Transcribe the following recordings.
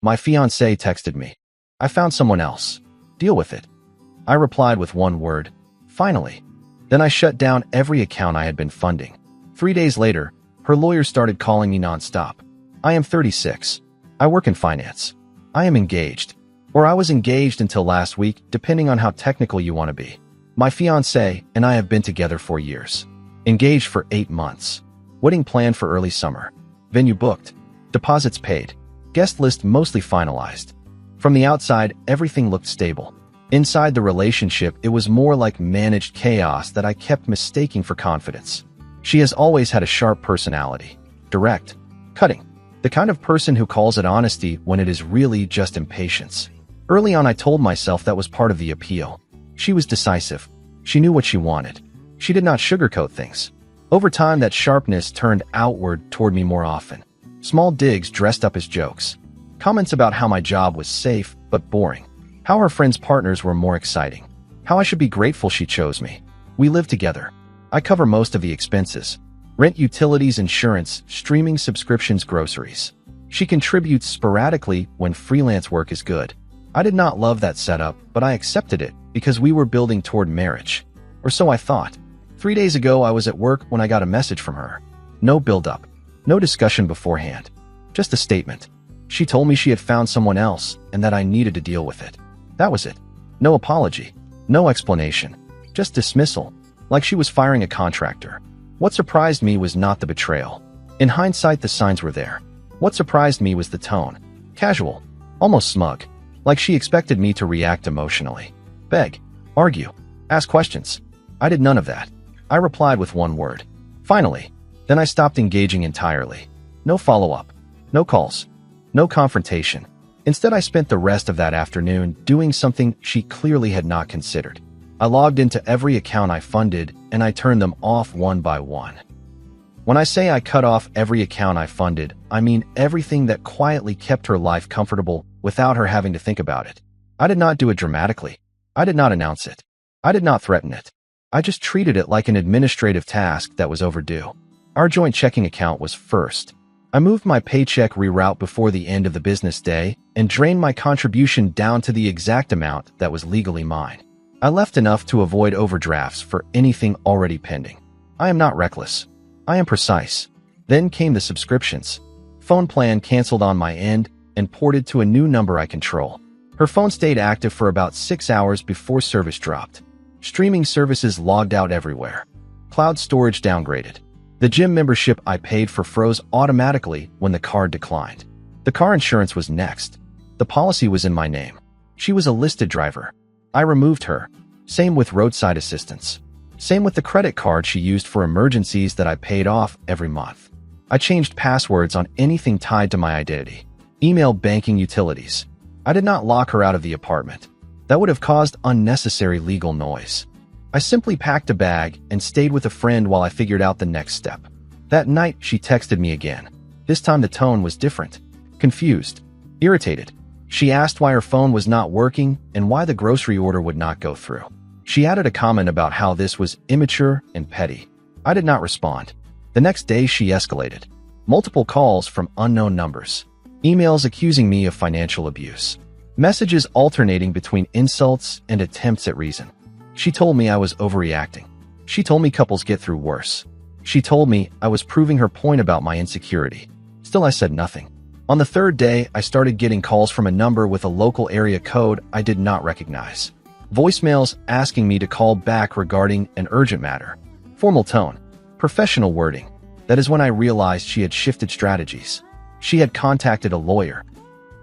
My fiancé texted me. I found someone else. Deal with it. I replied with one word. Finally. Then I shut down every account I had been funding. 3 days later, her lawyer started calling me nonstop. I am 36. I work in finance. I am engaged. Or I was engaged until last week, depending on how technical you want to be. My fiancé and I have been together for years. Engaged for 8 months. Wedding planned for early summer. Venue booked. Deposits paid. Guest list mostly finalized. From the outside, everything looked stable. Inside the relationship, it was more like managed chaos that I kept mistaking for confidence. She has always had a sharp personality. Direct. Cutting. The kind of person who calls it honesty when it is really just impatience. Early on, I told myself that was part of the appeal. She was decisive. She knew what she wanted. She did not sugarcoat things. Over time, that sharpness turned outward toward me more often. Small digs dressed up as jokes. Comments about how my job was safe but boring. How her friends' partners were more exciting. How I should be grateful she chose me. We live together. I cover most of the expenses. Rent, utilities, insurance, streaming subscriptions, groceries. She contributes sporadically when freelance work is good. I did not love that setup, but I accepted it because we were building toward marriage. Or so I thought. 3 days ago, I was at work when I got a message from her. No build-up. No discussion beforehand. Just a statement. She told me she had found someone else and that I needed to deal with it. That was it. No apology. No explanation. Just dismissal. Like she was firing a contractor. What surprised me was not the betrayal. In hindsight, the signs were there. What surprised me was the tone. Casual. Almost smug. Like she expected me to react emotionally. Beg. Argue. Ask questions. I did none of that. I replied with one word. Finally. Then I stopped engaging entirely. No follow-up. No calls. No confrontation. Instead, I spent the rest of that afternoon doing something she clearly had not considered. I logged into every account I funded, and I turned them off one by one. When I say I cut off every account I funded, I mean everything that quietly kept her life comfortable without her having to think about it. I did not do it dramatically. I did not announce it. I did not threaten it. I just treated it like an administrative task that was overdue. Our joint checking account was first. I moved my paycheck reroute before the end of the business day and drained my contribution down to the exact amount that was legally mine. I left enough to avoid overdrafts for anything already pending. I am not reckless. I am precise. Then came the subscriptions. Phone plan canceled on my end and ported to a new number I control. Her phone stayed active for about 6 hours before service dropped. Streaming services logged out everywhere. Cloud storage downgraded. The gym membership I paid for froze automatically when the card declined. The car insurance was next. The policy was in my name. She was a listed driver. I removed her. Same with roadside assistance. Same with the credit card she used for emergencies that I paid off every month. I changed passwords on anything tied to my identity. Email, banking, utilities. I did not lock her out of the apartment. That would have caused unnecessary legal noise. I simply packed a bag and stayed with a friend while I figured out the next step. That night, she texted me again. This time the tone was different. Confused. Irritated. She asked why her phone was not working and why the grocery order would not go through. She added a comment about how this was immature and petty. I did not respond. The next day, she escalated. Multiple calls from unknown numbers. Emails accusing me of financial abuse. Messages alternating between insults and attempts at reason. She told me I was overreacting. She told me couples get through worse. She told me I was proving her point about my insecurity. Still, I said nothing. On the third day, I started getting calls from a number with a local area code I did not recognize. Voicemails asking me to call back regarding an urgent matter. Formal tone. Professional wording. That is when I realized she had shifted strategies. She had contacted a lawyer.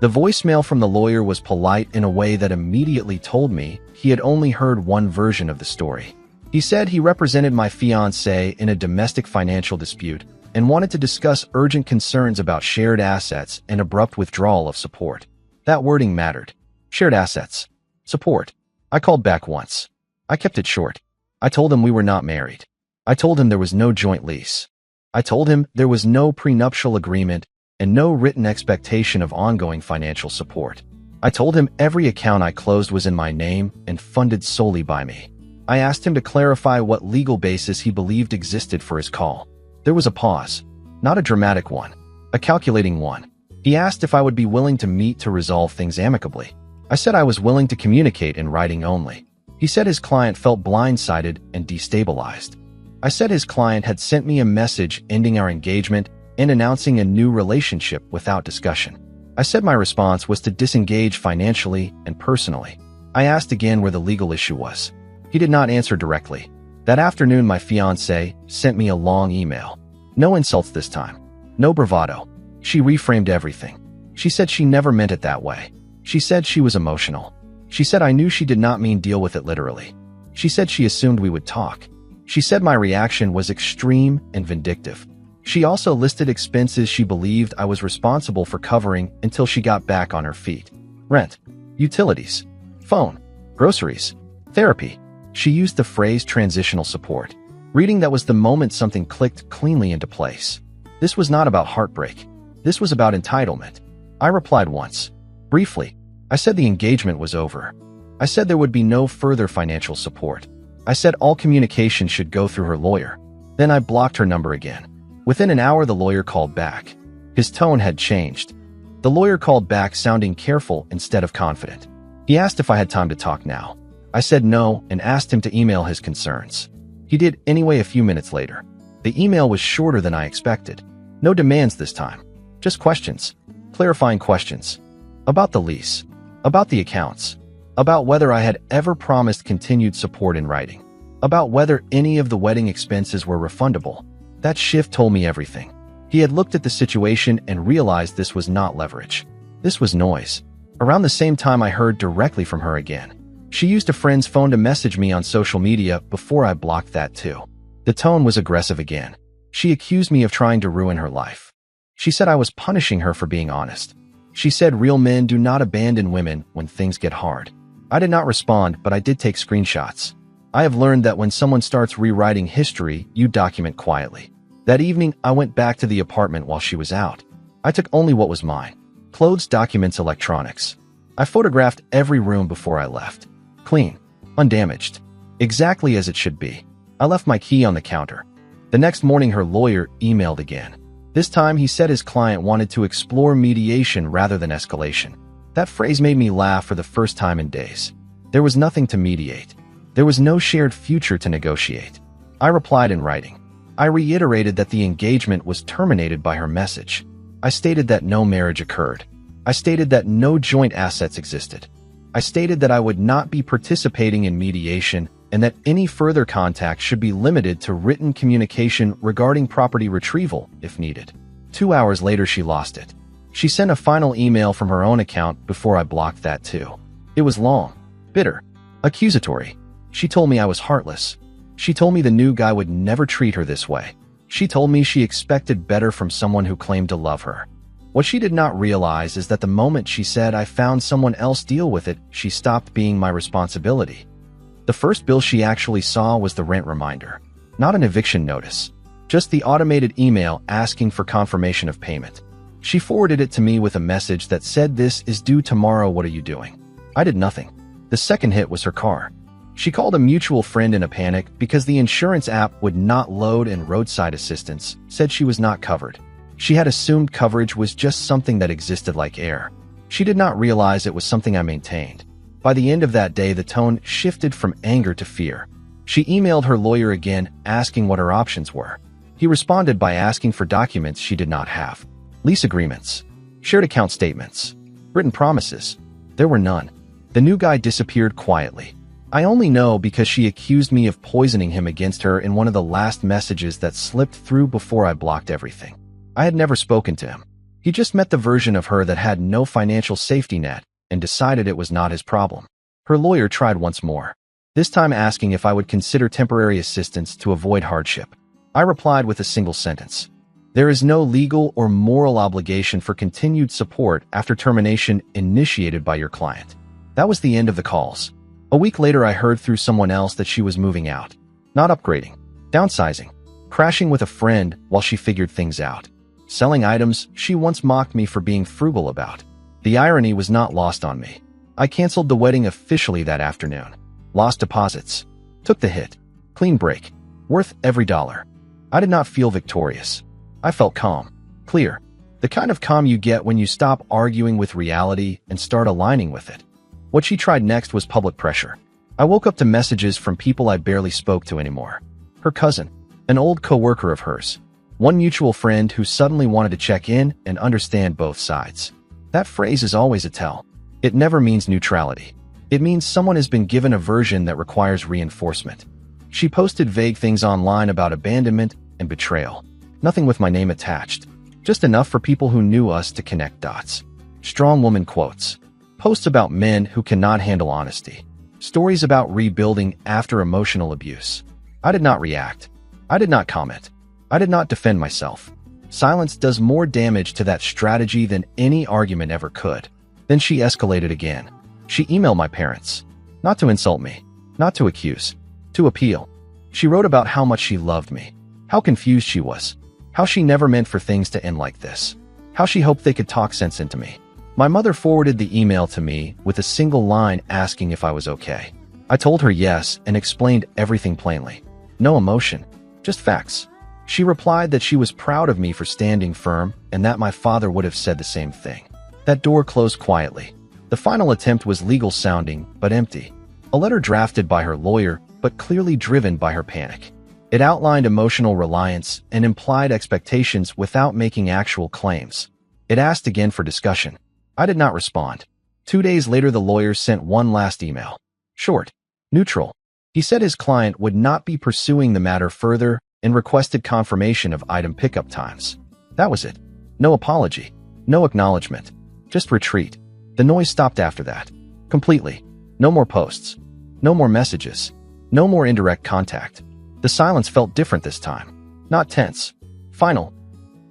The voicemail from the lawyer was polite in a way that immediately told me he had only heard one version of the story. He said he represented my fiancée in a domestic financial dispute and wanted to discuss urgent concerns about shared assets and abrupt withdrawal of support. That wording mattered. Shared assets. Support. I called back once. I kept it short. I told him we were not married. I told him there was no joint lease. I told him there was no prenuptial agreement and no written expectation of ongoing financial support. I told him every account I closed was in my name and funded solely by me. I asked him to clarify what legal basis he believed existed for his call. There was a pause. Not a dramatic one. A calculating one. He asked if I would be willing to meet to resolve things amicably. I said I was willing to communicate in writing only. He said his client felt blindsided and destabilized. I said his client had sent me a message ending our engagement and announcing a new relationship without discussion. I said my response was to disengage financially and personally. I asked again where the legal issue was. He did not answer directly. That afternoon, my fiancée sent me a long email. No insults this time. No bravado. She reframed everything. She said she never meant it that way. She said she was emotional. She said I knew she did not mean deal with it literally. She said she assumed we would talk. She said my reaction was extreme and vindictive. She also listed expenses she believed I was responsible for covering until she got back on her feet. Rent, utilities, phone, groceries, therapy. She used the phrase transitional support. Reading that was the moment something clicked cleanly into place. This was not about heartbreak. This was about entitlement. I replied once. Briefly, I said the engagement was over. I said there would be no further financial support. I said all communication should go through her lawyer. Then I blocked her number again. Within an hour, the lawyer called back. His tone had changed. The lawyer called back sounding careful instead of confident. He asked if I had time to talk now. I said no and asked him to email his concerns. He did anyway a few minutes later. The email was shorter than I expected. No demands this time. Just questions. Clarifying questions. About the lease. About the accounts. About whether I had ever promised continued support in writing. About whether any of the wedding expenses were refundable. That shift told me everything. He had looked at the situation and realized this was not leverage. This was noise. Around the same time, I heard directly from her again. She used a friend's phone to message me on social media before I blocked that too. The tone was aggressive again. She accused me of trying to ruin her life. She said I was punishing her for being honest. She said real men do not abandon women when things get hard. I did not respond, but I did take screenshots. I have learned that when someone starts rewriting history, you document quietly. That evening, I went back to the apartment while she was out. I took only what was mine. Clothes, documents, electronics. I photographed every room before I left. Clean. Undamaged. Exactly as it should be. I left my key on the counter. The next morning, her lawyer emailed again. This time, he said his client wanted to explore mediation rather than escalation. That phrase made me laugh for the first time in days. There was nothing to mediate. There was no shared future to negotiate. I replied in writing. I reiterated that the engagement was terminated by her message. I stated that no marriage occurred. I stated that no joint assets existed. I stated that I would not be participating in mediation and that any further contact should be limited to written communication regarding property retrieval if needed. 2 hours later, she lost it. She sent a final email from her own account before I blocked that too. It was long, bitter, accusatory. She told me I was heartless. She told me the new guy would never treat her this way. She told me she expected better from someone who claimed to love her. What she did not realize is that the moment she said I found someone else deal with it, she stopped being my responsibility. The first bill she actually saw was the rent reminder, not an eviction notice, just the automated email asking for confirmation of payment. She forwarded it to me with a message that said, "This is due tomorrow, what are you doing?" I did nothing. The second hit was her car. She called a mutual friend in a panic because the insurance app would not load and roadside assistance said she was not covered. She had assumed coverage was just something that existed like air. She did not realize it was something I maintained. By the end of that day, the tone shifted from anger to fear. She emailed her lawyer again, asking what her options were. He responded by asking for documents she did not have. Lease agreements, shared account statements, written promises. There were none. The new guy disappeared quietly. I only know because she accused me of poisoning him against her in one of the last messages that slipped through before I blocked everything. I had never spoken to him. He just met the version of her that had no financial safety net and decided it was not his problem. Her lawyer tried once more, this time asking if I would consider temporary assistance to avoid hardship. I replied with a single sentence. There is no legal or moral obligation for continued support after termination initiated by your client. That was the end of the calls. A week later, I heard through someone else that she was moving out, not upgrading, downsizing, crashing with a friend while she figured things out, selling items she once mocked me for being frugal about. The irony was not lost on me. I canceled the wedding officially that afternoon, lost deposits, took the hit, clean break, worth every dollar. I did not feel victorious. I felt calm, clear. The kind of calm you get when you stop arguing with reality and start aligning with it. What she tried next was public pressure. I woke up to messages from people I barely spoke to anymore. Her cousin, an old coworker of hers, one mutual friend who suddenly wanted to check in and understand both sides. That phrase is always a tell. It never means neutrality. It means someone has been given a version that requires reinforcement. She posted vague things online about abandonment and betrayal. Nothing with my name attached. Just enough for people who knew us to connect dots. Strong woman quotes. Posts about men who cannot handle honesty. Stories about rebuilding after emotional abuse. I did not react. I did not comment. I did not defend myself. Silence does more damage to that strategy than any argument ever could. Then she escalated again. She emailed my parents. Not to insult me. Not to accuse. To appeal. She wrote about how much she loved me. How confused she was. How she never meant for things to end like this. How she hoped they could talk sense into me. My mother forwarded the email to me with a single line asking if I was okay. I told her yes and explained everything plainly. No emotion, just facts. She replied that she was proud of me for standing firm and that my father would have said the same thing. That door closed quietly. The final attempt was legal sounding, but empty. A letter drafted by her lawyer, but clearly driven by her panic. It outlined emotional reliance and implied expectations without making actual claims. It asked again for discussion. I did not respond. 2 days later, the lawyer sent one last email. Short. Neutral. He said his client would not be pursuing the matter further and requested confirmation of item pickup times. That was it. No apology. No acknowledgement. Just retreat. The noise stopped after that. Completely. No more posts. No more messages. No more indirect contact. The silence felt different this time. Not tense. Final.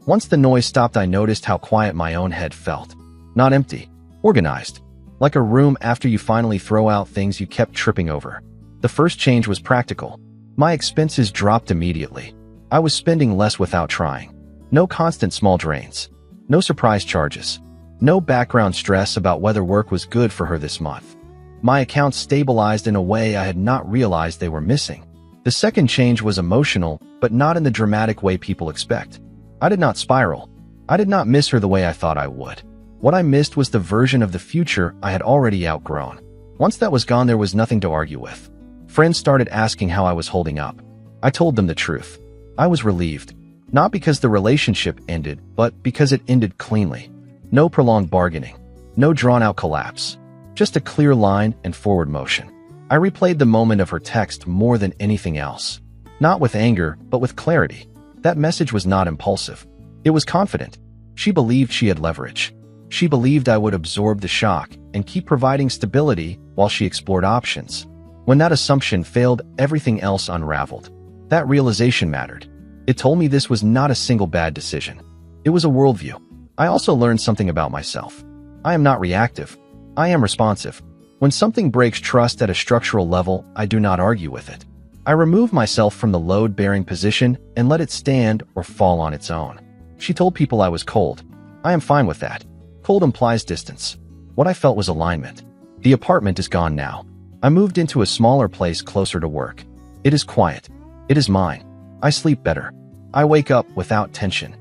Once the noise stopped, I noticed how quiet my own head felt. Not empty. Organized. Like a room after you finally throw out things you kept tripping over. The first change was practical. My expenses dropped immediately. I was spending less without trying. No constant small drains. No surprise charges. No background stress about whether work was good for her this month. My accounts stabilized in a way I had not realized they were missing. The second change was emotional, but not in the dramatic way people expect. I did not spiral. I did not miss her the way I thought I would. What I missed was the version of the future I had already outgrown. Once that was gone, there was nothing to argue with. Friends started asking how I was holding up. I told them the truth. I was relieved. Not because the relationship ended, but because it ended cleanly. No prolonged bargaining. No drawn-out collapse. Just a clear line and forward motion. I replayed the moment of her text more than anything else. Not with anger, but with clarity. That message was not impulsive. It was confident. She believed she had leverage. She believed I would absorb the shock and keep providing stability while she explored options. When that assumption failed, everything else unraveled. That realization mattered. It told me this was not a single bad decision. It was a worldview. I also learned something about myself. I am not reactive. I am responsive. When something breaks trust at a structural level, I do not argue with it. I remove myself from the load-bearing position and let it stand or fall on its own. She told people I was cold. I am fine with that. Cold implies distance. What I felt was alignment. The apartment is gone now. I moved into a smaller place closer to work. It is quiet. It is mine. I sleep better. I wake up without tension.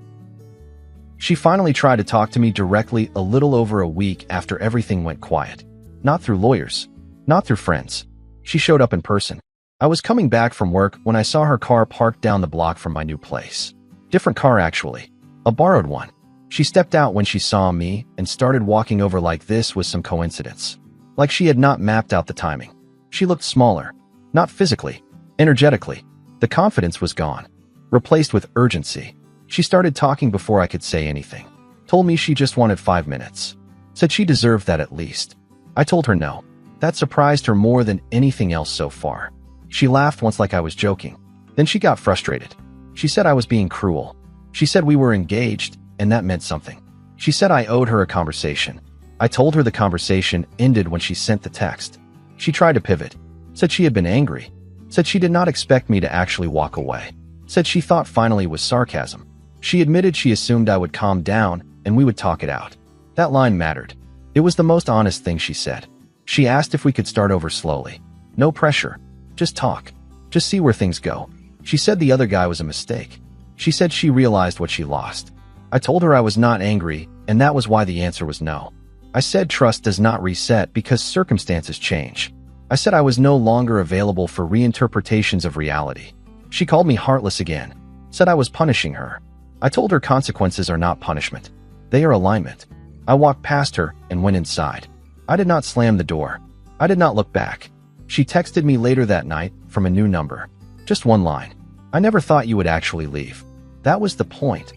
She finally tried to talk to me directly a little over a week after everything went quiet. Not through lawyers. Not through friends. She showed up in person. I was coming back from work when I saw her car parked down the block from my new place. Different car, actually. A borrowed one. She stepped out when she saw me and started walking over like this was some coincidence. Like she had not mapped out the timing. She looked smaller. Not physically. Energetically. The confidence was gone. Replaced with urgency. She started talking before I could say anything. Told me she just wanted 5 minutes. Said she deserved that at least. I told her no. That surprised her more than anything else so far. She laughed once like I was joking. Then she got frustrated. She said I was being cruel. She said we were engaged, and that meant something. She said I owed her a conversation. I told her the conversation ended when she sent the text. She tried to pivot. Said she had been angry. Said she did not expect me to actually walk away. Said she thought finally was sarcasm. She admitted she assumed I would calm down and we would talk it out. That line mattered. It was the most honest thing she said. She asked if we could start over slowly. No pressure. Just talk. Just see where things go. She said the other guy was a mistake. She said she realized what she lost. I told her I was not angry, and that was why the answer was no. I said trust does not reset because circumstances change. I said I was no longer available for reinterpretations of reality. She called me heartless again, said I was punishing her. I told her consequences are not punishment. They are alignment. I walked past her and went inside. I did not slam the door. I did not look back. She texted me later that night from a new number. Just one line. I never thought you would actually leave. That was the point.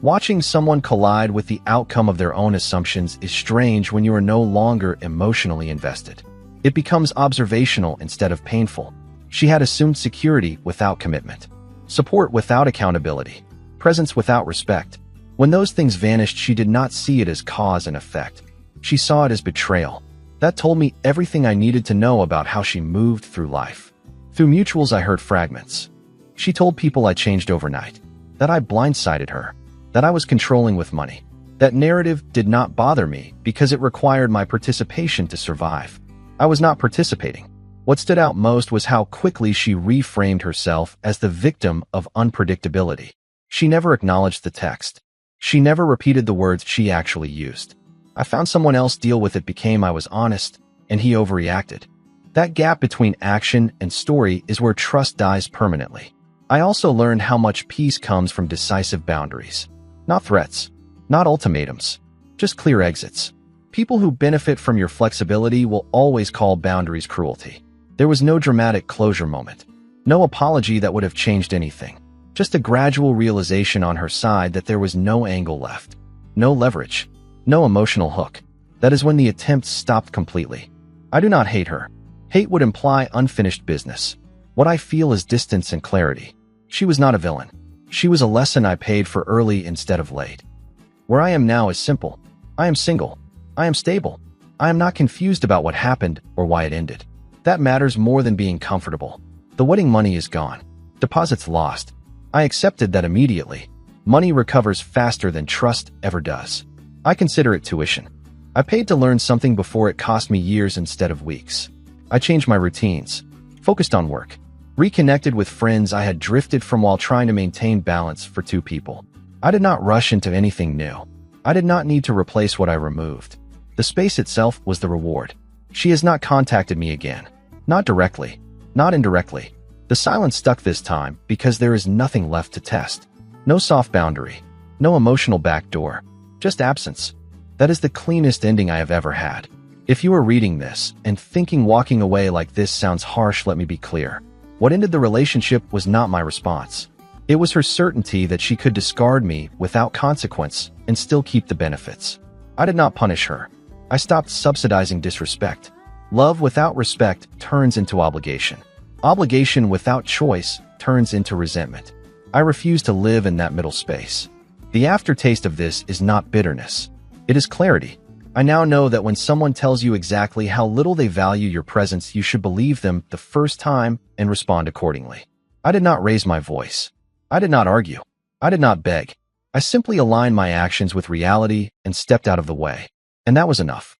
Watching someone collide with the outcome of their own assumptions is strange when you are no longer emotionally invested. It becomes observational instead of painful. She had assumed security without commitment, support without accountability, presence without respect. When those things vanished, she did not see it as cause and effect. She saw it as betrayal. That told me everything I needed to know about how she moved through life. Through mutuals, I heard fragments. She told people I changed overnight, that I blindsided her, that I was controlling with money. That narrative did not bother me because it required my participation to survive. I was not participating. What stood out most was how quickly she reframed herself as the victim of unpredictability. She never acknowledged the text. She never repeated the words she actually used. I found someone else deal with it became I was honest, and he overreacted. That gap between action and story is where trust dies permanently. I also learned how much peace comes from decisive boundaries. Not threats, not ultimatums, just clear exits. People who benefit from your flexibility will always call boundaries cruelty. There was no dramatic closure moment, no apology that would have changed anything, just a gradual realization on her side that there was no angle left, no leverage, no emotional hook. That is when the attempt stopped completely. I do not hate her. Hate would imply unfinished business. What I feel is distance and clarity. She was not a villain. She was a lesson I paid for early instead of late. Where I am now is simple. I am single. I am stable. I am not confused about what happened or why it ended. That matters more than being comfortable. The wedding money is gone. Deposits lost. I accepted that immediately. Money recovers faster than trust ever does. I consider it tuition. I paid to learn something before it cost me years instead of weeks. I changed my routines, focused on work, reconnected with friends I had drifted from while trying to maintain balance for two people. I did not rush into anything new. I did not need to replace what I removed. The space itself was the reward. She has not contacted me again. Not directly, not indirectly. The silence stuck this time because there is nothing left to test. No soft boundary, no emotional backdoor, just absence. That is the cleanest ending I have ever had. If you are reading this and thinking walking away like this sounds harsh, let me be clear. What ended the relationship was not my response. It was her certainty that she could discard me without consequence and still keep the benefits. I did not punish her. I stopped subsidizing disrespect. Love without respect turns into obligation. Obligation without choice turns into resentment. I refuse to live in that middle space. The aftertaste of this is not bitterness. It is clarity. I now know that when someone tells you exactly how little they value your presence, you should believe them the first time and respond accordingly. I did not raise my voice. I did not argue. I did not beg. I simply aligned my actions with reality and stepped out of the way. And that was enough.